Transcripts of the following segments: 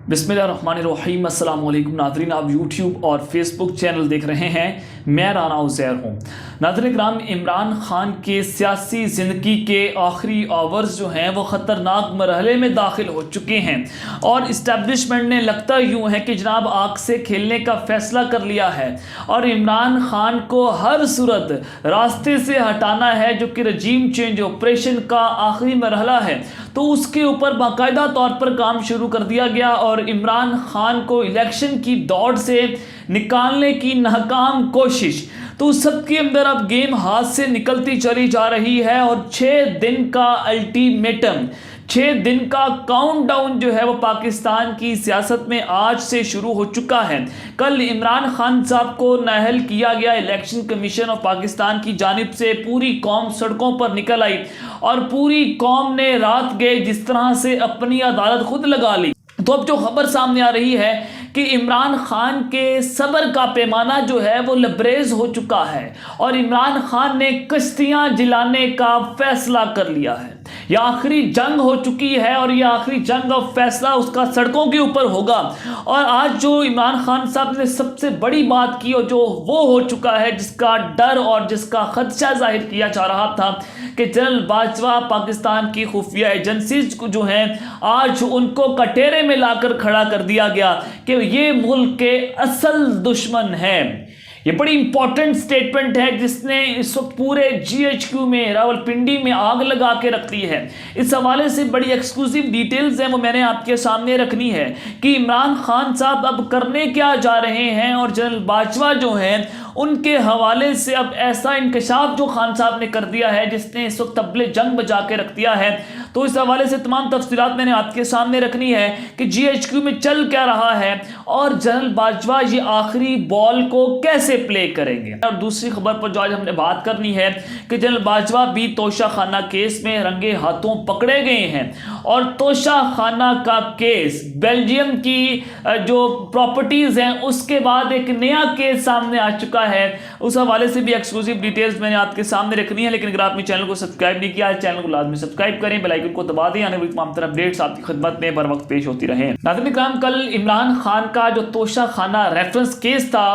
बिस्मिल्लाहिर्रहमानिर्रहीम अस्सलाम वालेकुम नाज़रीन, आप यूट्यूब और फेसबुक चैनल देख रहे हैं। मैं राना उज़ैर हूँ। नाज़रीन इकराम, इमरान खान के सियासी ज़िंदगी के आखिरी आवर्स जो हैं वो ख़तरनाक मरहले में दाखिल हो चुके हैं और इस्टेब्लिशमेंट ने लगता यूँ है कि जनाब आग से खेलने का फ़ैसला कर लिया है और इमरान खान को हर सूरत रास्ते से हटाना है, जो कि रजीम चेंज ऑपरेशन का आखिरी मरहला है। तो उसके ऊपर बाकायदा तौर पर काम शुरू कर दिया गया और इमरान खान को इलेक्शन की दौड़ से निकालने की नाकाम कोशिश, तो सबके अंदर अब गेम हाथ से निकलती चली जा रही है और 6 दिन का अल्टीमेटम, 6 दिन का काउंटडाउन जो है वो पाकिस्तान की सियासत में आज से शुरू हो चुका है। कल इमरान खान साहब को नाअहल किया गया इलेक्शन कमीशन ऑफ पाकिस्तान की जानिब से, पूरी कौम सड़कों पर निकल आई और पूरी कौम ने रात गए जिस तरह से अपनी अदालत खुद लगा ली। तो अब जो खबर सामने आ रही है कि इमरान खान के सब्र का पैमाना जो है वो लबरेज हो चुका है और इमरान खान ने कश्तियां जलाने का फैसला कर लिया है। यह आखिरी जंग हो चुकी है और यह आखिरी जंग और फैसला उसका सड़कों के ऊपर होगा। और आज जो इमरान खान साहब ने सबसे बड़ी बात की और जो वो हो चुका है, जिसका डर और जिसका खदशा जाहिर किया जा रहा था कि जनरल बाजवा पाकिस्तान की खुफिया एजेंसीज को जो हैं आज उनको कटोरे में लाकर खड़ा कर दिया गया कि ये मुल्क के असल दुश्मन हैं। ये बड़ी इंपॉर्टेंट स्टेटमेंट है जिसने इस वक्त पूरे GHQ में, रावलपिंडी में आग लगा के रख दी है। इस हवाले से बड़ी एक्सक्लूसिव डिटेल्स हैं, वो मैंने आपके सामने रखनी है कि इमरान खान साहब अब करने क्या जा रहे हैं और जनरल बाजवा जो हैं उनके हवाले से अब ऐसा इंकशाफ जो खान साहब ने कर दिया है जिसने इस वक्त तबले जंग बजा के रख दिया है। तो इस हवाले से तमाम तफसीलात मैंने आपके सामने रखनी है कि GHQ में चल क्या रहा है और जनरल बाजवा ये आखिरी बॉल को कैसे प्ले करेंगे। और दूसरी खबर पर जो आज हमने बात करनी है कि जनरल बाजवा भी तोशा खाना केस में रंगे हाथों पकड़े गए हैं और तोशा खाना का केस, बेल्जियम की जो प्रॉपर्टीज हैं उसके बाद एक नया केस सामने आ चुका है। उस हवाले से भी एक्सक्लूसिव डिटेल्स मैंने आपके सामने रखनी है। लेकिन अगर आपने चैनल को सब्सक्राइब नहीं किया है, चैनल को लाजमी सब्सक्राइब करें, बेल आइकन को दबा दें, आने वाली तमाम तरह अपडेट्स आपकी खिदमत में बर वक्त पेश होती रहे। नाज़रीन इकराम, कल इमरान खान का जो तोशा खाना रेफरेंस केस था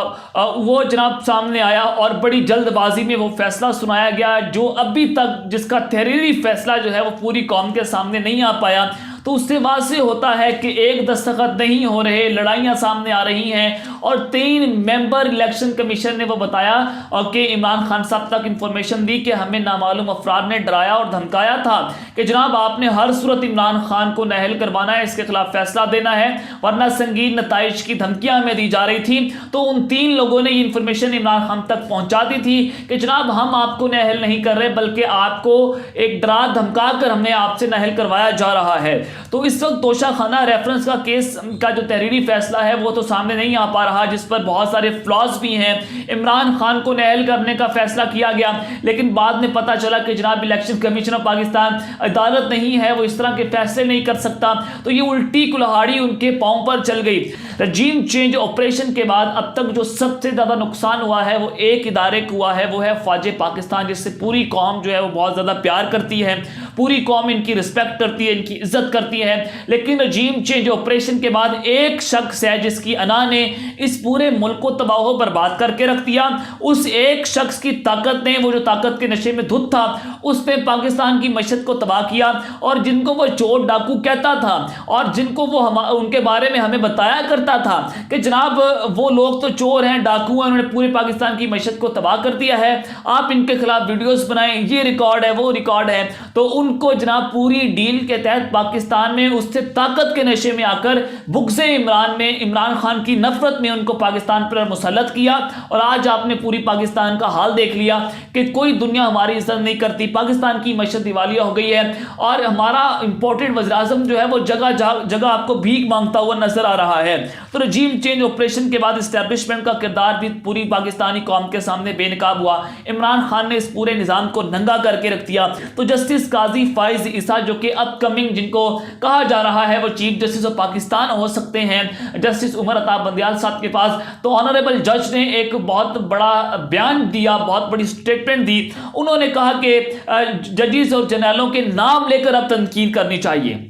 वो जनाब सामने आया और बड़ी जल्दबाजी में वो फैसला सुनाया गया जो अभी तक जिसका तहरीरी फैसला जो है वो पूरी कौम के सामने नहीं आ पाया। तो उससे वाज़ेह होता है कि एक दस्तखत नहीं हो रहे, लड़ाइयाँ सामने आ रही हैं और 3 मेंबर इलेक्शन कमीशन ने वो बताया और कि इमरान खान साहब तक इंफॉर्मेशन दी कि हमें नामालूम अफराद ने डराया और धमकाया था कि जनाब आपने हर सूरत इमरान खान को नाअहल करवाना है, इसके खिलाफ फैसला देना है वरना संगीन नताइज की धमकियाँ हमें दी जा रही थी। तो उन 3 लोगों ने ये इंफॉर्मेशन इमरान खान तक पहुँचा दी थी कि जनाब हम आपको नाअहल नहीं कर रहे बल्कि आपको एक डरा धमका कर हमें आपसे नाअहल करवाया जा रहा है। तो इस वक्त तोशा खाना रेफरेंस का केस का जो तहरीरी फैसला है वो तो सामने नहीं आ पा रहा, जिस पर बहुत सारे फ्लॉज भी हैं। इमरान खान को नाअहल करने का फैसला किया गया लेकिन बाद में पता चला कि जनाब इलेक्शन कमीशन ऑफ पाकिस्तान अदालत नहीं है, वो इस तरह के फैसले नहीं कर सकता। तो ये उल्टी कुल्हाड़ी उनके पांव पर चल गई। रजीम चेंज ऑपरेशन के बाद अब तक जो सबसे ज़्यादा नुकसान हुआ है वो एक इदारे को हुआ है, वो है फौज पाकिस्तान, जिससे पूरी कौम जो है वो बहुत ज़्यादा प्यार करती है, पूरी कौम इनकी रिस्पेक्ट करती है, इनकी इज्जत करती है। लेकिन रजीम चेंज ऑपरेशन के बाद एक शख्स है जिसकी अना ने इस पूरे मुल्क को तबाह बर्बाद करके रख दिया। उस एक शख्स की ताकत ने, वो जो ताकत के नशे में धुत था, उसने पाकिस्तान की मशहद को तबाह किया और जिनको वो चोर डाकू कहता था और जिनको वो उनके बारे में हमें बताया करता था कि जनाब वो लोग तो चोर हैं, डाकू हैं, उन्होंने पूरे पाकिस्तान की मशहद को तबाह कर दिया है, आप इनके खिलाफ वीडियोस बनाएं, ये रिकॉर्ड है वो रिकॉर्ड है। तो उनको जनाब पूरी डील के तहत पाकिस्तान में उससे ताकत के नशे में आकर बुग़्ज़े इमरान में, इमरान खान की नफरत में उनको पाकिस्तान पर मुसल्लत किया। और आज आपने पूरी पाकिस्तान का हाल देख लिया कि कोई दुनिया हमारी इज्जत नहीं करती, पाकिस्तान की मशहद दिवालिया हो गई है और हमारा इंपॉर्टेंट वज़ीर-ए-आज़म जो है वो जगह जगह आपको भीख मांगता हुआ नजर आ रहा है। तो रजीम चेंज ऑपरेशन के बाद इस्टेब्लिशमेंट का किरदार भी पूरी पाकिस्तानी कौम के सामने बेनकाब हुआ। इमरान खान ने इस पूरे निज़ाम को नंगा करके रख दिया। तो जस्टिस काजी फाइज ईसा जो कि अपकमिंग, जिनको कहा जा रहा है वो चीफ जस्टिस ऑफ पाकिस्तान हो सकते हैं, जस्टिस उमर अता बंदियाल साहब के पास, तो ऑनरेबल जज ने एक बहुत बड़ा बयान दिया, बहुत बड़ी स्टेटमेंट दी। उन्होंने कहा कि जजेस और जनरलों के नाम लेकर अब तनकीद करनी चाहिए।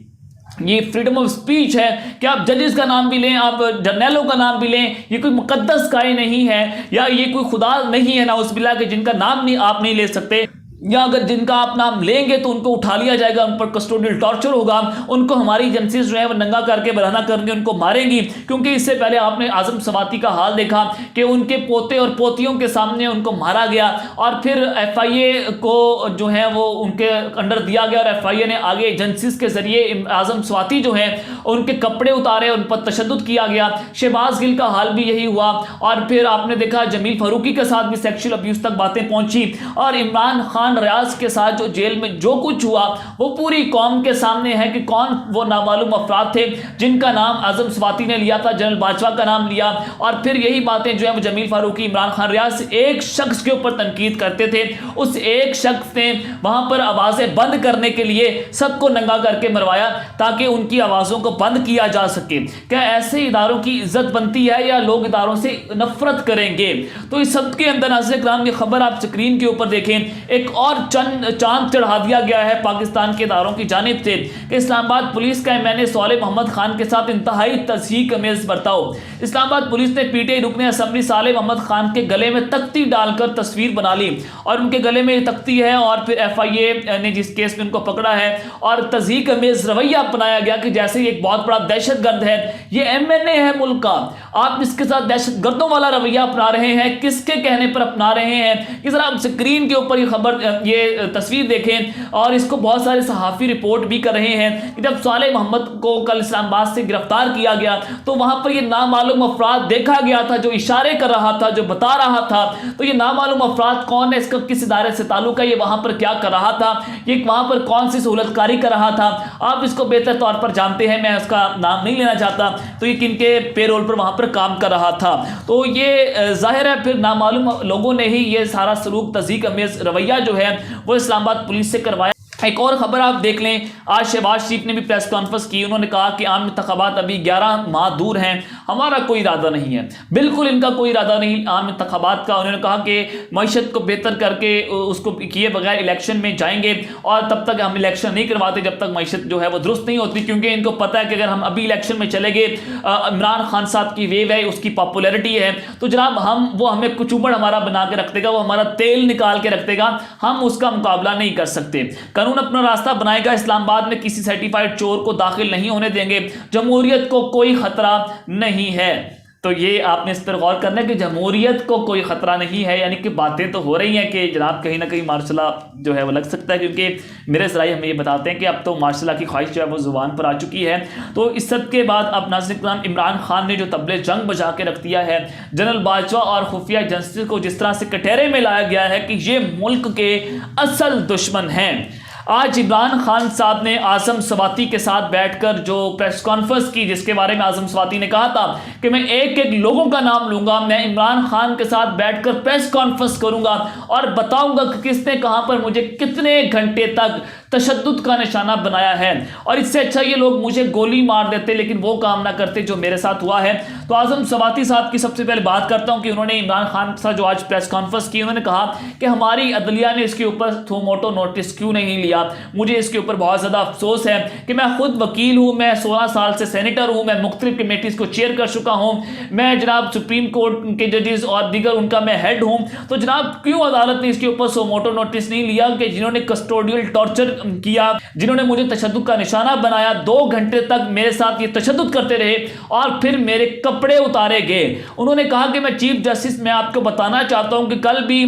ये फ्रीडम ऑफ स्पीच है कि आप जजेस का नाम भी लें, आप जर्नैलों का नाम भी लें, ये कोई मुकद्दस काय नहीं है या ये कोई खुदा नहीं है नाउज़ुबिल्लाह के जिनका नाम नहीं आप नहीं ले सकते, या अगर जिनका आप नाम लेंगे तो उनको उठा लिया जाएगा, उन पर कस्टोडियल टॉर्चर होगा, उनको हमारी एजेंसीज जो है वो नंगा करके बरहना करके उनको मारेंगी। क्योंकि इससे पहले आपने आजम सवाती का हाल देखा कि उनके पोते और पोतियों के सामने उनको मारा गया और फिर FIA को जो है वो उनके अंडर दिया गया और FIA ने आगे एजेंसीज के जरिए आजम सवाती जो है उनके कपड़े उतारे, उन पर तशद्दुद किया गया। शहबाज गिल का हाल भी यही हुआ और फिर आपने देखा जमील फारूकी के साथ भी सेक्सुअल अब्यूज तक बातें पहुंची और इमरान खान रियाज के साथ जो जेल में जो कुछ हुआ वो पूरी कौम के सामने है कि कौन वो नामालूम अफराद थे जिनका नाम आजम सवाती ने लिया था, जनरल बाजवा का नाम लिया और फिर यही बातें जो है वो जमील फारूकी, इमरान खान रियाज एक शख्स के ऊपर तनकीद करते थे, उस एक शख्स ने वहां पर आवाजें बंद करने के लिए सबको नंगा करके मरवाया ताकि उनकी आवाजों को बंद किया जा सके। क्या ऐसे इदारों की इज्जत बनती है या लोग इदारों से नफरत करेंगे? तो इस सब के अंदर नाज़रीन किराम ये खबर आप स्क्रीन के ऊपर देखें, एक और चांद चढ़ा दिया गया है पाकिस्तान के इदारों की जानिब से कि इस्लामाबाद पुलिस का मैंने साले मोहम्मद खान के साथ इंतहाई तज़हीक अमेज़ बर्ताव। इस्लामाबाद पुलिस ने PTI रुकने असम्बली साले मोहम्मद खान के गले में तख्ती डालकर तस्वीर बना ली और उनके गले में तख्ती है और फिर FIA ने जिस केस में उनको पकड़ा है और तज़हीक अमेज़ रवैया अपनाया गया कि जैसे एक बहुत बड़ा दहशतगर्द है, ये MNA है मुल्क का, आप इसके साथ दहशतगर्दों वाला रवैया अपना रहे हैं, किसके कहने पर अपना रहे हैं? कि जरा आप स्क्रीन के ऊपर ये खबर, ये तस्वीर देखें और इसको बहुत सारे सहाफ़ी रिपोर्ट भी कर रहे हैं कि जब साले मोहम्मद को कल इस्लामाबाद से गिरफ्तार किया गया तो वहां पर ये नामालूम अफराद देखा गया था जो इशारे कर रहा था, जो बता रहा था। तो ये नामालूम अफराद कौन है, इसका किस इदारे से ताल्लुक है, ये वहां पर क्या कर रहा था, ये वहां पर कौन सी सहूलतकारी कर रहा था, आप इसको बेहतर तौर पर जानते हैं, मैं उसका नाम नहीं लेना चाहता। तो ये किनके पेरोल पर वहां पर काम कर रहा था। तो ये जाहिर है फिर नामालूम लोगों ने ही ये सारा सलूक, तज़हीक अमेज़ रवैया जो है वो इस्लामाबाद पुलिस से करवाया। एक और खबर आप देख लें, आज शहबाज शरीफ ने भी प्रेस कॉन्फ्रेंस की, उन्होंने कहा कि आम इंतखाबात अभी 11 माह दूर हैं, हमारा कोई इरादा नहीं है, बिल्कुल इनका कोई इरादा नहीं आम इंतखाबात का। उन्होंने कहा कि मईशत को बेहतर करके उसको किए बगैर इलेक्शन में जाएंगे और तब तक हम इलेक्शन नहीं करवाते जब तक मईशत जो है वो दुरुस्त नहीं होती, क्योंकि इनको पता है कि अगर हम अभी इलेक्शन में चले गए, इमरान खान साहब की वेव है, उसकी पॉपुलैरिटी है, तो जनाब वो हमें कुचुबड़ हमारा बना के रख देगा, वो हमारा तेल निकाल के रख देगा, हम उसका मुकाबला नहीं कर सकते। कानून अपना रास्ता बनाएगा, इस्लामाबाद में किसी सर्टिफाइड चोर को दाखिल नहीं होने देंगे, जमहूरियत को कोई खतरा नहीं है। तो ये आपने इस पर गौर करना है कि जमहूरियत को कोई खतरा नहीं है, यानी कि बातें तो हो रही हैं कि जनाब कहीं ना कहीं मार्शला जो है वो लग सकता है, क्योंकि मेरे ज़राए हमें ये बताते हैं कि अब तो मार्शला की ख्वाहिश जो है वो ज़ुबान पर आ चुकी है। तो इस सब के बाद अब नाज़रीन इमरान खान ने जो तबले जंग बजा के रख दिया है, जनरल बाजवा और खुफिया एजेंसी को जिस तरह से कटहरे में लाया गया है कि ये मुल्क के असल दुश्मन हैं। आज इमरान खान साहब ने आजम सवाती के साथ बैठकर जो प्रेस कॉन्फ्रेंस की, जिसके बारे में आजम सवाती ने कहा था कि मैं एक एक लोगों का नाम लूंगा, मैं इमरान खान के साथ बैठकर प्रेस कॉन्फ्रेंस करूंगा और बताऊंगा कि किसने कहां पर मुझे कितने घंटे तक तशद्दुद का निशाना बनाया है, और इससे अच्छा ये लोग मुझे गोली मार देते, लेकिन वो काम ना करते जो मेरे साथ हुआ है। तो आजम सवाती साहब की सबसे पहले बात करता हूं कि उन्होंने इमरान खान के साथ जो आज प्रेस कॉन्फ्रेंस की, उन्होंने कहा कि हमारी अदलिया ने इसके ऊपर सुमोटो नोटिस क्यों नहीं लिया। मुझे इसके ऊपर बहुत ज़्यादा अफसोस है कि मैं खुद वकील हूँ, मैं 16 साल से सेनेटर हूँ, मैं मुख्तलिफ कमेटीज़ को चेयर कर चुका हूँ, मैं जनाब सुप्रीम कोर्ट के जजेस और दीगर उनका मैं हेड हूँ। तो जनाब क्यों अदालत ने इसके ऊपर सुमोटो नोटिस नहीं लिया कि जिन्होंने कस्टोडियल टॉर्चर किया, जिन्होंने मुझे तशद्दुद का निशाना बनाया, 2 घंटे तक मेरे साथ ये तशद्दुद करते रहे और फिर मेरे कपड़े उतारे गए। उन्होंने कहा कि मैं चीफ जस्टिस, मैं आपको बताना चाहता हूं कि कल भी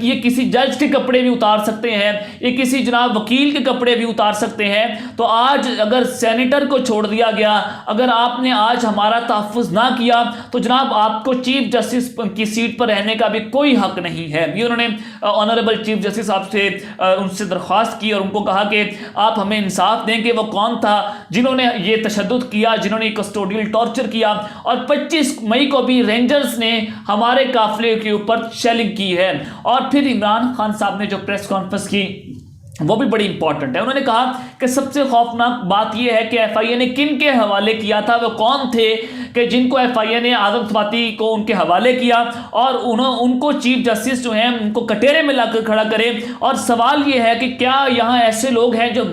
ये किसी जज के कपड़े भी उतार सकते हैं, ये किसी जनाब वकील के कपड़े भी उतार सकते हैं। तो आज अगर सेनेटर को छोड़ दिया गया, अगर आपने आज हमारा तहफ़्फ़ुज़ ना किया, तो जनाब आपको चीफ जस्टिस की सीट पर रहने का भी कोई हक नहीं है। ये उन्होंने ऑनरेबल चीफ जस्टिस साहब से उनसे दरख्वास्त की और उनको कहा कि आप हमें इंसाफ दें कि वो कौन था जिन्होंने ये तशद्दुद किया, जिन्होंने कस्टोडियल टॉर्चर किया। और 25 मई को भी रेंजर्स ने हमारे काफिले के ऊपर शेलिंग की है। और फिर इमरान खान साहब ने जो प्रेस कॉन्फ्रेंस की वो भी बड़ी इंपॉर्टेंट है। उन्होंने कहा कि सबसे खौफनाक बात यह है कि FIA ने किन के हवाले किया था, वो कौन थे कि जिनको FIA ने आदमशुमारी को उनके हवाले किया और उनको चीफ जस्टिस जो हैं उनको कटोरे में लाकर खड़ा करें। और सवाल ये है कि क्या यहाँ ऐसे लोग हैं जो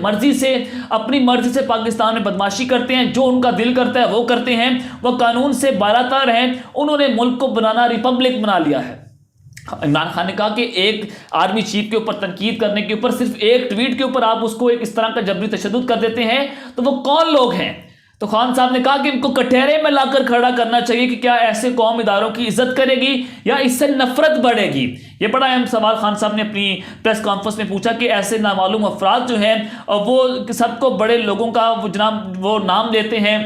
अपनी मर्जी से पाकिस्तान में बदमाशी करते हैं, जो उनका दिल करता है वो करते हैं, वो कानून से बालातर हैं, उन्होंने मुल्क को बनाना रिपब्लिक बना लिया है। इमरान खान ने कहा कि एक आर्मी चीफ के ऊपर तनकीद करने के ऊपर, सिर्फ एक ट्वीट के ऊपर आप उसको एक इस तरह का जबरी तशद्दुद कर देते हैं, तो वो कौन लोग हैं? तो खान साहब ने कहा कि इनको कटहरे में लाकर खड़ा करना चाहिए कि क्या ऐसे कौम इदारों की इज्जत करेगी या इससे नफरत बढ़ेगी। ये बड़ा अहम सवाल खान साहब ने अपनी प्रेस कॉन्फ्रेंस में पूछा कि ऐसे नामालूम अफराद जो हैं वो सबको बड़े लोगों का वो नाम लेते हैं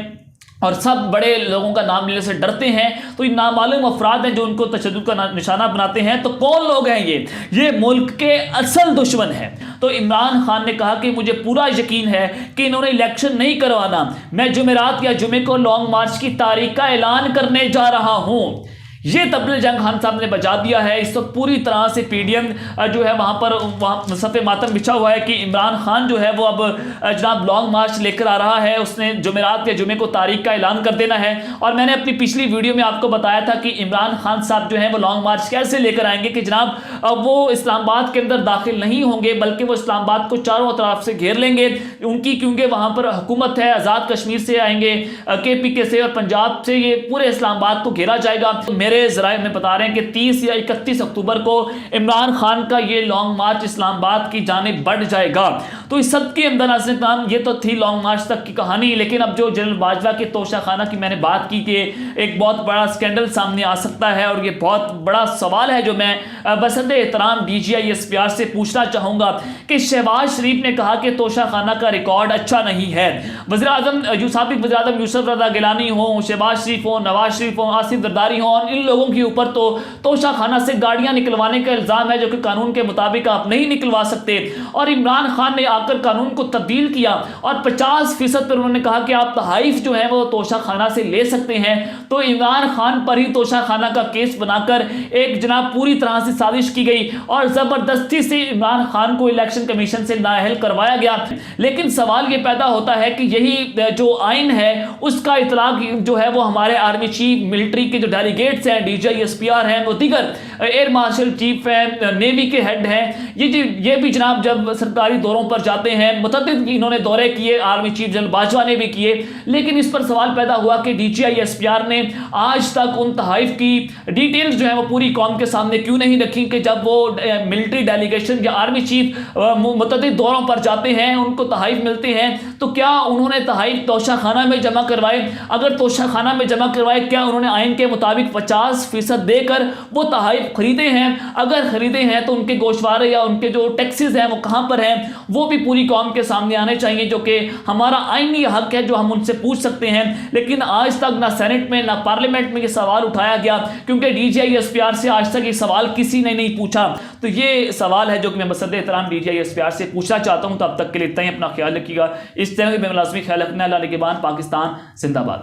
और सब बड़े लोगों का नाम लेने से डरते हैं, तो ये नामालूम अफराद हैं जो उनको तशद्दुद का निशाना बनाते हैं। तो कौन लोग हैं ये मुल्क के असल दुश्मन हैं। तो इमरान खान ने कहा कि मुझे पूरा यकीन है कि इन्होंने इलेक्शन नहीं करवाना, मैं जुमेरात या जुमे को लॉन्ग मार्च की तारीख का ऐलान करने जा रहा हूं। ये तबले जंग खान साहब ने बजा दिया है। इस वक्त पूरी तरह से PDM जो है वहाँ सफ़े मातम बिछा हुआ है कि इमरान खान जो है वो अब जनाब लॉन्ग मार्च लेकर आ रहा है। उसने जुमेरात के जुमे को तारीख का ऐलान कर देना है। और मैंने अपनी पिछली वीडियो में आपको बताया था कि इमरान खान साहब जो है वो लॉन्ग मार्च कैसे लेकर आएंगे कि जनाब वो इस्लामाबाद के अंदर दाखिल नहीं होंगे, बल्कि वो इस्लामाबाद को चारों तरफ से घेर लेंगे उनकी, क्योंकि वहाँ पर हुकूमत है। आज़ाद कश्मीर से आएंगे, KPK से और पंजाब से, ये पूरे इस्लामाबाद को घेरा जाएगा। मेरे ज़राए में बता रहे हैं कि 30 या 31 अक्टूबर को इमरान खान का ये लॉन्ग मार्च इस्लामाबाद की जानिब बढ़ जाएगा। तो इस सब के अंदर नाज़रीन ये तो थी लॉन्ग मार्च तक की कहानी, लेकिन अब जो जनरल बाजवा के तोशाखाना की मैंने बात की कि एक बहुत बड़ा स्कैंडल सामने आ सकता है और ये बहुत बड़ा सवाल है जो मैं बसंत एहतराम DGI SPR से पूछना चाहूँगा कि शहबाज शरीफ ने कहा कि तोशाखाना का रिकॉर्ड अच्छा नहीं है। वज़ीर-ए-आज़म यूसुफ रज़ा गिलानी हो, शहबाज शरीफ हो, नवाज शरीफ हो, आसिफ जरदारी हो, और इन लोगों के ऊपर तो तोशाखाना से गाड़ियां निकलवाने का इल्जाम है जो कि कानून के मुताबिक आप नहीं निकलवा सकते। और इमरान खान ने आकर कानून को तब्दील किया और 50% पर उन्होंने कहा कि आप तहाइफ जो है वो तोशाखाना से ले सकते हैं। तो इमरान खान पर ही तोशाखाना का केस बनाकर एक जनाब पूरी तरह से साजिश की गई और जबरदस्ती से इमरान खान को इलेक्शन कमीशन से नाअहल करवाया गया। लेकिन सवाल ये पैदा होता है कि यही जो आइन है उसका इतलाक जो है वो हमारे आर्मी चीफ, मिलिट्री के जो डेलीगेट्स हैं, DGI SPR हैं, वो दीगर एयर मार्शल चीफ हैं, नेवी के हेड हैं, ये भी जनाब जब सरकारी दौरों पर जाते हैं, मुतअद्दिद इन्होंने दौरे किए, आर्मी चीफ जनरल बाजवा ने भी किए। लेकिन इस पर सवाल पैदा हुआ कि DGI SPR ने आज तक उन तहाइफ की डिटेल्स जो है वो पूरी कौम के सामने क्यों नहीं रखी कि जब वो मिलिट्री डेलीगेशन या आर्मी चीफ मुतअद्दिद दौरों पर जाते हैं, उनको तहाइफ मिलते हैं, तो क्या उन्होंने तहाइफ तोशाखाना में जमा करवाए? अगर तोशाखाना में जमा करवाए, क्या उन्होंने आइन के मुताबिक 50% देकर वो तहाइफ खरीदे हैं? अगर खरीदे हैं तो उनके गोशवारे या उनके जो टैक्सेस हैं वो कहां पर हैं, वो भी पूरी कौम के सामने आने चाहिए, जो कि हमारा आईनी हक है जो हम उनसे पूछ सकते हैं। लेकिन आज तक ना सेनेट में ना पार्लियामेंट में ये सवाल उठाया गया, क्योंकि DGI SPR से आज तक ये सवाल किसी ने नहीं पूछा। तो ये सवाल है जो कि मैं बसंत एहतराम DGI SPR से पूछना चाहता हूं। तो अब तक के लिए इतना ही, अपना ख्याल रखिएगा। इस चैनल में लाजमी ख्याल रखना। अल्लाह निगहबान, पाकिस्तान जिंदाबाद।